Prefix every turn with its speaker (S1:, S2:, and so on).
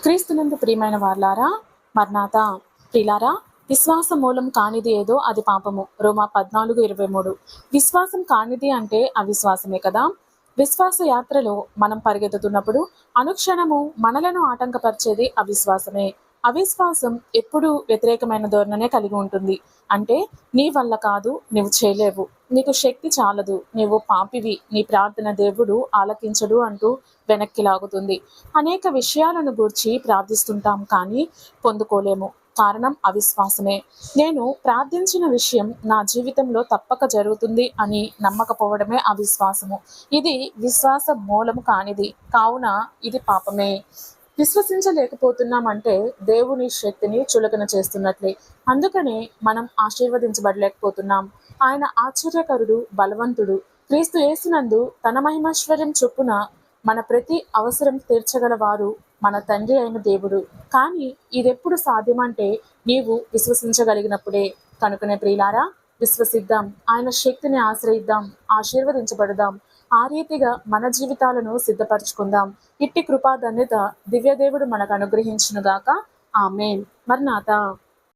S1: క్రీస్తునందు ప్రియమైన వార్లారా, మర్నాథ ప్రిలారా, విశ్వాస మూలం కానిది ఏదో అది పాపము. రోమా 14:23. విశ్వాసం కానిది అంటే అవిశ్వాసమే కదా. విశ్వాస యాత్రలో మనం పరిగెత్తుతున్నప్పుడు అనుక్షణము మనలను ఆటంకపరిచేది అవిశ్వాసమే. అవిశ్వాసం ఎప్పుడూ వ్యతిరేకమైన ధోరణనే కలిగి ఉంటుంది. అంటే నీ వల్ల కాదు, నువ్వు చేయలేవు, నీకు శక్తి చాలదు, నీవు పాపివి, నీ ప్రార్థన దేవుడు ఆలకించడు అంటూ వెనక్కి లాగుతుంది. అనేక విషయాలను గూర్చి ప్రార్థిస్తుంటాం కానీ పొందుకోలేము. కారణం అవిశ్వాసమే. నేను ప్రార్థించిన విషయం నా జీవితంలో తప్పక జరుగుతుంది అని నమ్మకపోవడమే అవిశ్వాసము. ఇది విశ్వాస మూలము కానిది, కావున ఇది పాపమే. విశ్వసించలేకపోతున్నామంటే దేవుని శక్తిని చులకన చేస్తున్నట్లే. అందుకనే మనం ఆశీర్వదించబడలేకపోతున్నాం. ఆయన ఆశ్చర్యకరుడు, బలవంతుడు. క్రీస్తు యేసునందు తన మహిమైశ్వర్యం చొప్పున మన ప్రతి అవసరం తీర్చగలవారు మన తండ్రి అయిన దేవుడు. కానీ ఇదెప్పుడు సాధ్యమంటే నీవు విశ్వసించగలిగినప్పుడే. కనుకనే ప్రియులారా, విశ్వసిద్దాం, ఆయన శక్తిని ఆశ్రయిద్దాం, ఆశీర్వదించబడదాం. ఆ రీతిగా మన జీవితాలను సిద్ధపరచుకుందాం. ఇట్టి కృపా ధన్యత దివ్యదేవుడు మనకు అనుగ్రహించునుగాక. ఆమేన్. మర్నాథ.